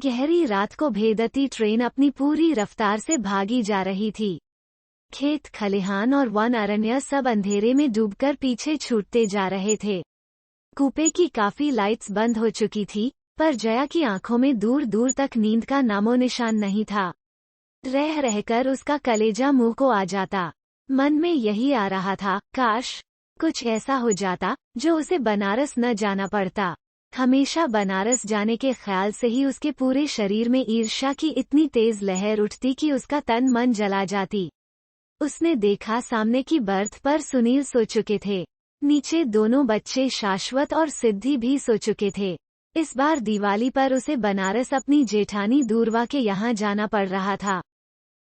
गहरी रात को भेदती ट्रेन अपनी पूरी रफ्तार से भागी जा रही थी। खेत, खलिहान और वन अरण्य सब अंधेरे में डूबकर पीछे छूटते जा रहे थे। कूपे की काफी लाइट्स बंद हो चुकी थी, पर जया की आंखों में दूर दूर तक नींद का नामो निशान नहीं था। रह रहकर उसका कलेजा मुंह को आ जाता। मन में यही आ रहा था, काश कुछ ऐसा हो जाता जो उसे बनारस न जाना पड़ता। हमेशा बनारस जाने के ख्याल से ही उसके पूरे शरीर में ईर्ष्या की इतनी तेज लहर उठती कि उसका तन मन जला जाती। उसने देखा सामने की बर्थ पर सुनील सो चुके थे। नीचे दोनों बच्चे शाश्वत और सिद्धि भी सो चुके थे। इस बार दिवाली पर उसे बनारस अपनी जेठानी दूरवा के यहाँ जाना पड़ रहा था।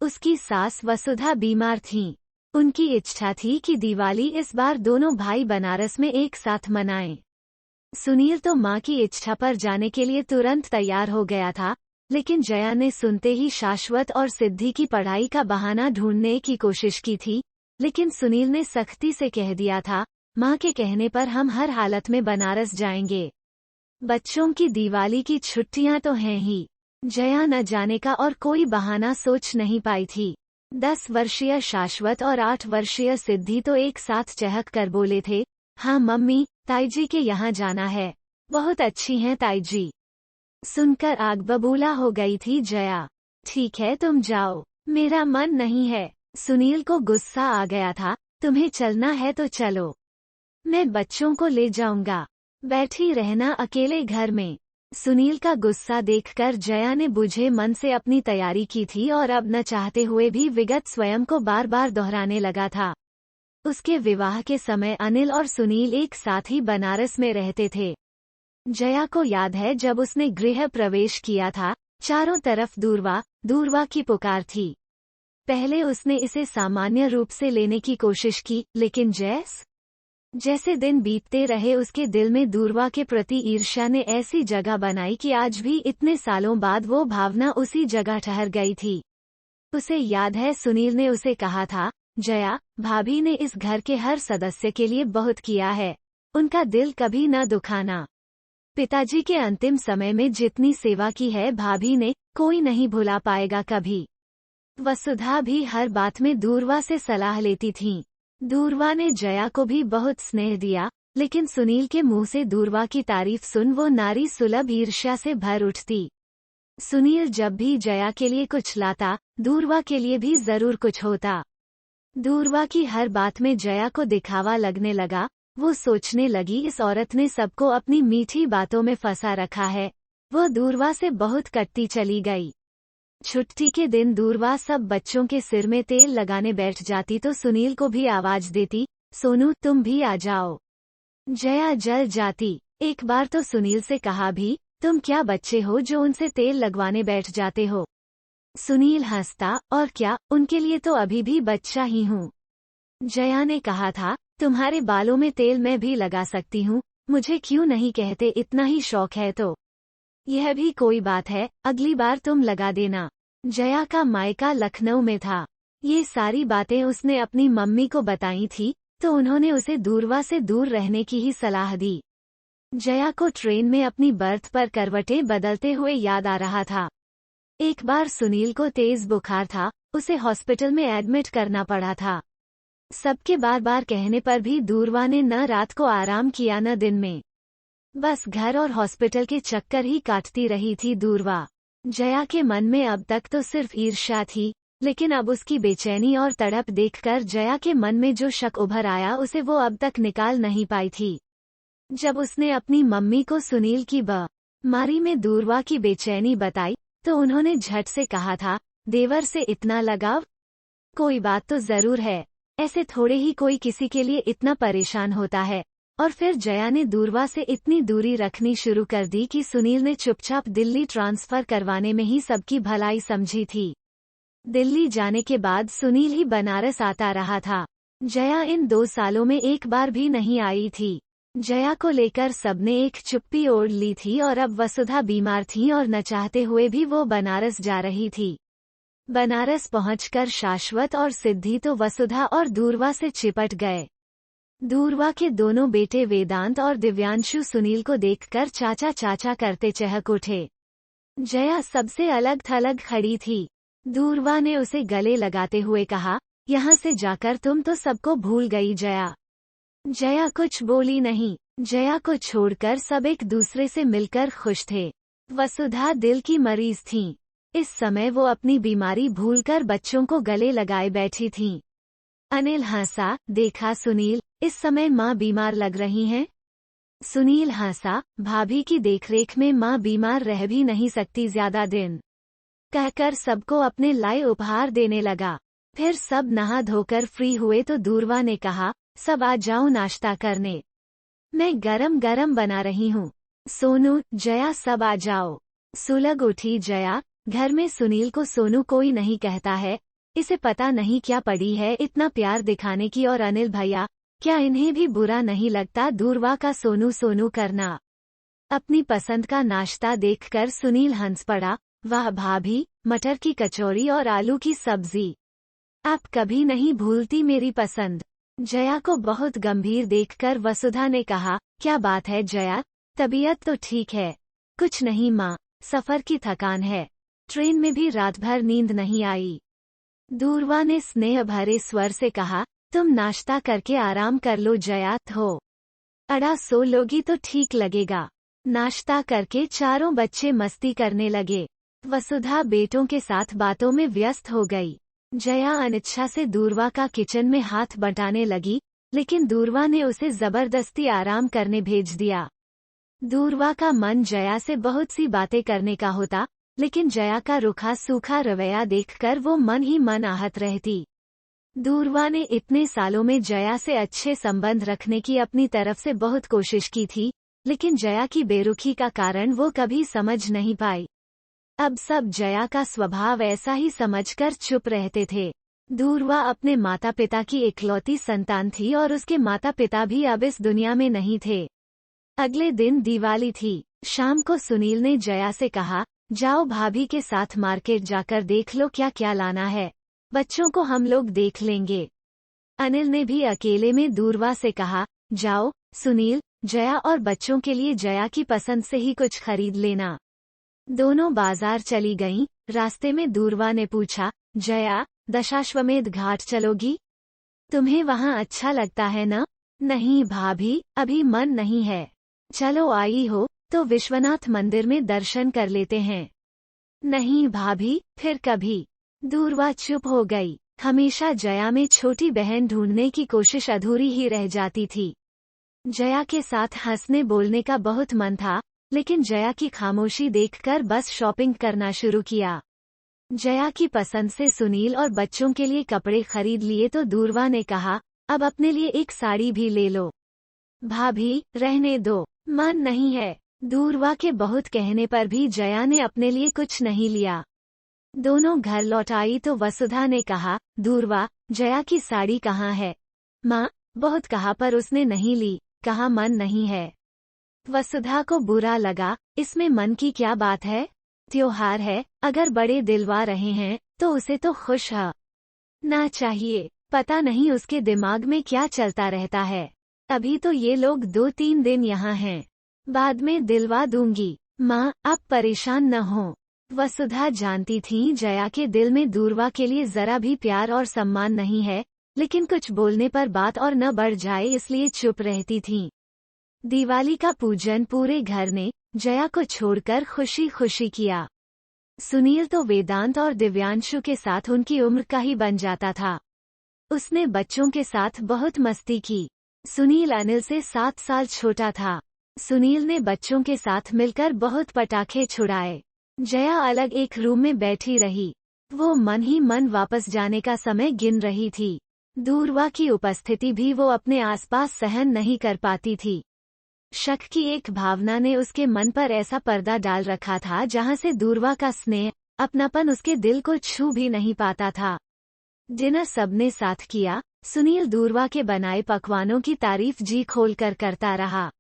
उसकी सास वसुधा बीमार थीं। उनकी इच्छा थी कि दिवाली इस बार दोनों भाई बनारस में एक साथ मनाएं। सुनील तो माँ की इच्छा पर जाने के लिए तुरंत तैयार हो गया था, लेकिन जया ने सुनते ही शाश्वत और सिद्धि की पढ़ाई का बहाना ढूंढने की कोशिश की थी, लेकिन सुनील ने सख्ती से कह दिया था, माँ के कहने पर हम हर हालत में बनारस जाएंगे। बच्चों की दिवाली की छुट्टियां तो हैं ही। जया न जाने का और कोई बहाना सोच नहीं पाई थी। 10 वर्षीय शाश्वत और 8 वर्षीय सिद्धि तो एक साथ चहक कर बोले थे, हाँ मम्मी, ताईजी के यहाँ जाना है। बहुत अच्छी हैं ताईजी। सुनकर आग बबूला हो गई थी जया। ठीक है तुम जाओ, मेरा मन नहीं है। सुनील को गुस्सा आ गया था, तुम्हें चलना है तो चलो, मैं बच्चों को ले जाऊंगा, बैठी रहना अकेले घर में। सुनील का गुस्सा देखकर जया ने बुझे मन से अपनी तैयारी की थी और अब न चाहते हुए भी विगत स्वयं को बार बार दोहराने लगा था। उसके विवाह के समय अनिल और सुनील एक साथ ही बनारस में रहते थे। जया को याद है जब उसने गृह प्रवेश किया था, चारों तरफ दूरवा दूरवा की पुकार थी। पहले उसने इसे सामान्य रूप से लेने की कोशिश की, लेकिन जैसे दिन बीतते रहे उसके दिल में दूरवा के प्रति ईर्ष्या ने ऐसी जगह बनाई कि आज भी इतने सालों बाद वो भावना उसी जगह ठहर गई थी। उसे याद है सुनील ने उसे कहा था, जया, भाभी ने इस घर के हर सदस्य के लिए बहुत किया है, उनका दिल कभी न दुखाना। पिताजी के अंतिम समय में जितनी सेवा की है भाभी ने, कोई नहीं भुला पाएगा कभी। वसुधा भी हर बात में दूरवा से सलाह लेती थीं। दूरवा ने जया को भी बहुत स्नेह दिया, लेकिन सुनील के मुंह से दूरवा की तारीफ सुन वो नारी सुलभ ईर्ष्या से भर उठती। सुनील जब भी जया के लिए कुछ लाता, दूरवा के लिए भी जरूर कुछ होता। दूरवा की हर बात में जया को दिखावा लगने लगा। वो सोचने लगी, इस औरत ने सबको अपनी मीठी बातों में फंसा रखा है। वो दूरवा से बहुत कटती चली गई। छुट्टी के दिन दूरवा सब बच्चों के सिर में तेल लगाने बैठ जाती तो सुनील को भी आवाज देती, सोनू तुम भी आ जाओ। जया जल जाती। एक बार तो सुनील से कहा भी, तुम क्या बच्चे हो जो उनसे तेल लगवाने बैठ जाते हो। सुनील हंसता, और क्या, उनके लिए तो अभी भी बच्चा ही हूँ। जया ने कहा था, तुम्हारे बालों में तेल मैं भी लगा सकती हूँ, मुझे क्यों नहीं कहते, इतना ही शौक है तो। यह भी कोई बात है, अगली बार तुम लगा देना। जया का मायका लखनऊ में था। ये सारी बातें उसने अपनी मम्मी को बताई थी, तो उन्होंने उसे दूरवा से दूर रहने की ही सलाह दी। जया को ट्रेन में अपनी बर्थ पर करवटें बदलते हुए याद आ रहा था। एक बार सुनील को तेज बुखार था, उसे हॉस्पिटल में एडमिट करना पड़ा था। सबके बार बार कहने पर भी दूरवा ने न रात को आराम किया न दिन में। बस घर और हॉस्पिटल के चक्कर ही काटती रही थी दूरवा। जया के मन में अब तक तो सिर्फ ईर्ष्या थी, लेकिन अब उसकी बेचैनी और तड़प देखकर जया के मन में जो शक उभर आया उसे वो अब तक निकाल नहीं पाई थी। जब उसने अपनी मम्मी को सुनील की बीमारी में दूरवा की बेचैनी बताई, तो उन्होंने झट से कहा था, देवर से इतना लगाव? कोई बात तो जरूर है, ऐसे थोड़े ही कोई किसी के लिए इतना परेशान होता है। और फिर जया ने दूरवा से इतनी दूरी रखनी शुरू कर दी कि सुनील ने चुपचाप दिल्ली ट्रांसफर करवाने में ही सबकी भलाई समझी थी। दिल्ली जाने के बाद सुनील ही बनारस आता रहा था। जया इन 2 सालों में एक बार भी नहीं आई थी। जया को लेकर सबने एक चुप्पी ओढ़ ली थी और अब वसुधा बीमार थी और न चाहते हुए भी वो बनारस जा रही थी। बनारस पहुंचकर शाश्वत और सिद्धि तो वसुधा और दूरवा से चिपट गए। दूरवा के दोनों बेटे वेदांत और दिव्यांशु सुनील को देखकर चाचा चाचा करते चहक उठे। जया सबसे अलग थलग खड़ी थी। दूरवा ने उसे गले लगाते हुए कहा, यहाँ से जाकर तुम तो सबको भूल गई जया। जया कुछ बोली नहीं। जया को छोड़कर सब एक दूसरे से मिलकर खुश थे। वसुधा दिल की मरीज थीं। इस समय वो अपनी बीमारी भूलकर बच्चों को गले लगाए बैठी थीं। अनिल हंसा, देखा सुनील, इस समय माँ बीमार लग रही हैं? सुनील हंसा, भाभी की देखरेख में माँ बीमार रह भी नहीं सकती ज्यादा दिन, कहकर सबको अपने लाए उपहार देने लगा। फिर सब नहा धोकर फ्री हुए तो दूरवा ने कहा, सब आ जाओ नाश्ता करने, मैं गरम गरम बना रही हूँ। सोनू, जया सब आ जाओ। सुलग उठी जया, घर में सुनील को सोनू कोई नहीं कहता है, इसे पता नहीं क्या पड़ी है इतना प्यार दिखाने की। और अनिल भैया, क्या इन्हें भी बुरा नहीं लगता दूरवा का सोनू सोनू करना? अपनी पसंद का नाश्ता देखकर सुनील हंस पड़ा, वाह भाभी, मटर की कचौरी और आलू की सब्जी, आप कभी नहीं भूलती मेरी पसंद। जया को बहुत गंभीर देखकर वसुधा ने कहा, क्या बात है जया, तबीयत तो ठीक है? कुछ नहीं माँ, सफर की थकान है, ट्रेन में भी रात भर नींद नहीं आई। दूरवा ने स्नेह भरे स्वर से कहा, तुम नाश्ता करके आराम कर लो जया, हो अड़ा सो लोगी तो ठीक लगेगा। नाश्ता करके चारों बच्चे मस्ती करने लगे। वसुधा बेटों के साथ बातों में व्यस्त हो गई। जया अनिच्छा से दूरवा का किचन में हाथ बटाने लगी, लेकिन दूरवा ने उसे जबरदस्ती आराम करने भेज दिया। दूरवा का मन जया से बहुत सी बातें करने का होता, लेकिन जया का रूखा सूखा रवैया देखकर वो मन ही मन आहत रहती। दूरवा ने इतने सालों में जया से अच्छे संबंध रखने की अपनी तरफ से बहुत कोशिश की थी, लेकिन जया की बेरुखी का कारण वो कभी समझ नहीं पाई। अब सब जया का स्वभाव ऐसा ही समझकर चुप रहते थे। दूरवा अपने माता पिता की इकलौती संतान थी और उसके माता पिता भी अब इस दुनिया में नहीं थे। अगले दिन दिवाली थी। शाम को सुनील ने जया से कहा, जाओ भाभी के साथ मार्केट जाकर देख लो क्या क्या लाना है, बच्चों को हम लोग देख लेंगे। अनिल ने भी अकेले में दूरवा से कहा, जाओ सुनील, जया और बच्चों के लिए जया की पसंद से ही कुछ खरीद लेना। दोनों बाजार चली गईं। रास्ते में दूरवा ने पूछा, जया, दशाश्वमेध घाट चलोगी? तुम्हें वहाँ अच्छा लगता है न? नहीं भाभी, अभी मन नहीं है। चलो आई हो तो विश्वनाथ मंदिर में दर्शन कर लेते हैं। नहीं भाभी, फिर कभी। दूरवा चुप हो गई। हमेशा जया में छोटी बहन ढूंढने की कोशिश अधूरी ही रह जाती थी। जया के साथ हंसने बोलने का बहुत मन था, लेकिन जया की खामोशी देखकर बस शॉपिंग करना शुरू किया। जया की पसंद से सुनील और बच्चों के लिए कपड़े खरीद लिए तो दूरवा ने कहा, अब अपने लिए एक साड़ी भी ले लो। भाभी, रहने दो, मन नहीं है। दूरवा के बहुत कहने पर भी जया ने अपने लिए कुछ नहीं लिया। दोनों घर लौट आई तो वसुधा ने कहा, दूरवा, जया की साड़ी कहाँ है? माँ, बहुत कहा पर उसने नहीं ली, कहा मन नहीं है। वसुधा को बुरा लगा, इसमें मन की क्या बात है? त्योहार है, अगर बड़े दिलवा रहे हैं तो उसे तो खुश ना चाहिए। पता नहीं उसके दिमाग में क्या चलता रहता है। अभी तो ये लोग 2-3 दिन यहाँ हैं, बाद में दिलवा दूंगी। माँ, आप परेशान न हो। वसुधा जानती थी जया के दिल में दूरवा के लिए जरा भी प्यार और सम्मान नहीं है, लेकिन कुछ बोलने पर बात और न बढ़ जाए इसलिए चुप रहती थीं। दिवाली का पूजन पूरे घर ने जया को छोड़कर खुशी खुशी किया। सुनील तो वेदांत और दिव्यांशु के साथ उनकी उम्र का ही बन जाता था। उसने बच्चों के साथ बहुत मस्ती की। सुनील अनिल से 7 साल छोटा था। सुनील ने बच्चों के साथ मिलकर बहुत पटाखे छुड़ाए। जया अलग एक रूम में बैठी रही। वो मन ही मन वापस जाने का समय गिन रही थी। दूरवा की उपस्थिति भी वो अपने आसपास सहन नहीं कर पाती थी। शक की एक भावना ने उसके मन पर ऐसा पर्दा डाल रखा था जहां से दूरवा का स्नेह, अपनापन उसके दिल को छू भी नहीं पाता था। डिनर सबने साथ किया। सुनील दूरवा के बनाए पकवानों की तारीफ जी खोलकर करता रहा।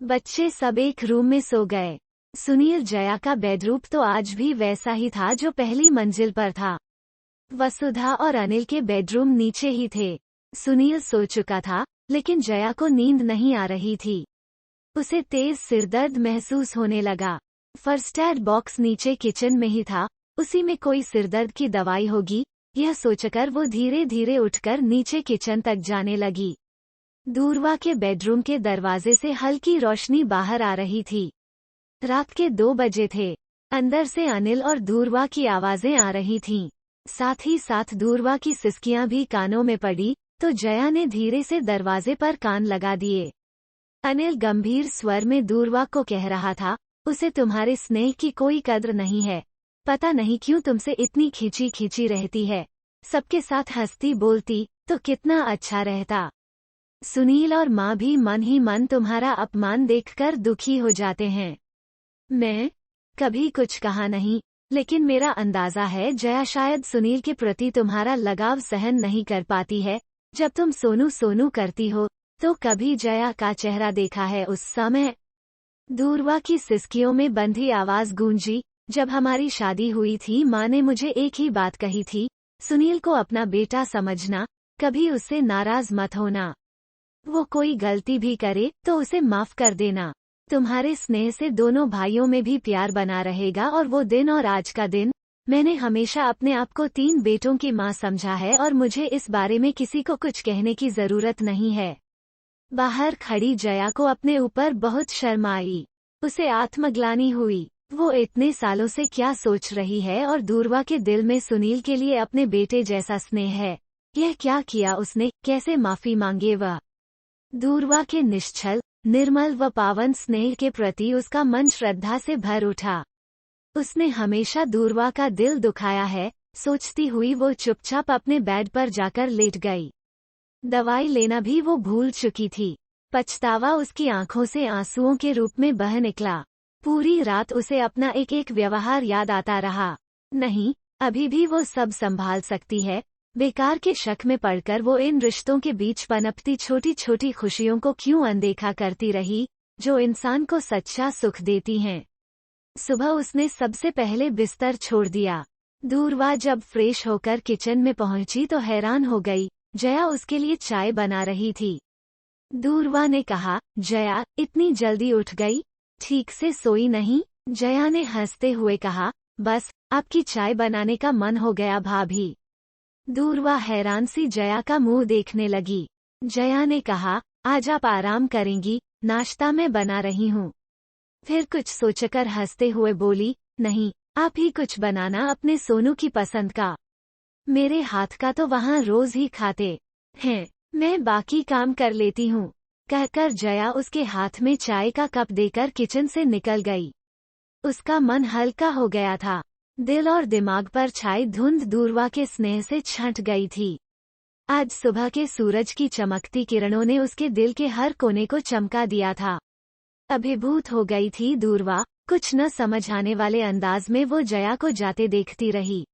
बच्चे सब एक रूम में सो गए। सुनील जया का बेडरूम तो आज भी वैसा ही था जो पहली मंजिल पर था। वसुधा और अनिल के बेडरूम नीचे ही थे। सुनील सो चुका था, लेकिन जया को नींद नहीं आ रही थी। उसे तेज सिरदर्द महसूस होने लगा। फर्स्ट एड बॉक्स नीचे किचन में ही था, उसी में कोई सिरदर्द की दवाई होगी, यह सोचकर वो धीरे धीरे उठकर नीचे किचन तक जाने लगी। दूरवा के बेडरूम के दरवाजे से हल्की रोशनी बाहर आ रही थी। रात के 2 बजे थे। अंदर से अनिल और दूरवा की आवाजें आ रही थीं। साथ ही साथ दूरवा की सिसकियां भी कानों में पड़ी, तो जया ने धीरे से दरवाजे पर कान लगा दिए। अनिल गंभीर स्वर में दूरवा को कह रहा था, उसे तुम्हारे स्नेह की कोई कद्र नहीं है। पता नहीं क्यों तुमसे इतनी खींची खींची रहती है। सबके साथ हंसती बोलती तो कितना अच्छा रहता। सुनील और माँ भी मन ही मन तुम्हारा अपमान देखकर दुखी हो जाते हैं। मैं कभी कुछ कहा नहीं, लेकिन मेरा अंदाजा है जया शायद सुनील के प्रति तुम्हारा लगाव सहन नहीं कर पाती है। जब तुम सोनू सोनू करती हो तो कभी जया का चेहरा देखा है उस समय? दूरवा की सिसकियों में बंधी आवाज गूंजी। जब हमारी शादी हुई थी माँ ने मुझे एक ही बात कही थी, सुनील को अपना बेटा समझना, कभी उससे नाराज मत होना। वो कोई गलती भी करे तो उसे माफ कर देना। तुम्हारे स्नेह से दोनों भाइयों में भी प्यार बना रहेगा और वो दिन और आज का दिन। मैंने हमेशा अपने आप को 3 बेटों की माँ समझा है और मुझे इस बारे में किसी को कुछ कहने की जरूरत नहीं है। बाहर खड़ी जया को अपने ऊपर बहुत शर्म आई। उसे आत्मग्लानि हुई। वो इतने सालों से क्या सोच रही है और दूरवा के दिल में सुनील के लिए अपने बेटे जैसा स्नेह है। यह क्या किया उसने, कैसे माफी मांगे वह? दूरवा के निश्चल, निर्मल व पावन स्नेह के प्रति उसका मन श्रद्धा से भर उठा। उसने हमेशा दूरवा का दिल दुखाया है, सोचती हुई वो चुपचाप अपने बेड पर जाकर लेट गई। दवाई लेना भी वो भूल चुकी थी। पछतावा उसकी आंखों से आंसुओं के रूप में बह निकला। पूरी रात उसे अपना एक एक व्यवहार याद आता रहा। नहीं, अभी भी वो सब संभाल सकती है। बेकार के शक में पड़कर वो इन रिश्तों के बीच पनपती छोटी छोटी खुशियों को क्यों अनदेखा करती रही, जो इंसान को सच्चा सुख देती हैं। सुबह उसने सबसे पहले बिस्तर छोड़ दिया। दूरवा जब फ्रेश होकर किचन में पहुंची तो हैरान हो गई। जया उसके लिए चाय बना रही थी। दूरवा ने कहा, जया, इतनी जल्दी उठ गई, ठीक से सोई नहीं? जया ने हंसते हुए कहा, बस आपकी चाय बनाने का मन हो गया भाभी। दूरवा हैरान सी जया का मुंह देखने लगी। जया ने कहा, आज आप आराम करेंगी, नाश्ता मैं बना रही हूँ। फिर कुछ सोचकर हंसते हुए बोली, नहीं, आप ही कुछ बनाना अपने सोनू की पसंद का। मेरे हाथ का तो वहाँ रोज ही खाते हैं, मैं बाकी काम कर लेती हूँ। कहकर जया उसके हाथ में चाय का कप देकर किचन से निकल गई। उसका मन हल्का हो गया था। दिल और दिमाग पर छाई धुंध दूरवा के स्नेह से छंट गई थी। आज सुबह के सूरज की चमकती किरणों ने उसके दिल के हर कोने को चमका दिया था। अभिभूत हो गई थी दूरवा। कुछ न समझ आने वाले अंदाज में वो जया को जाते देखती रही।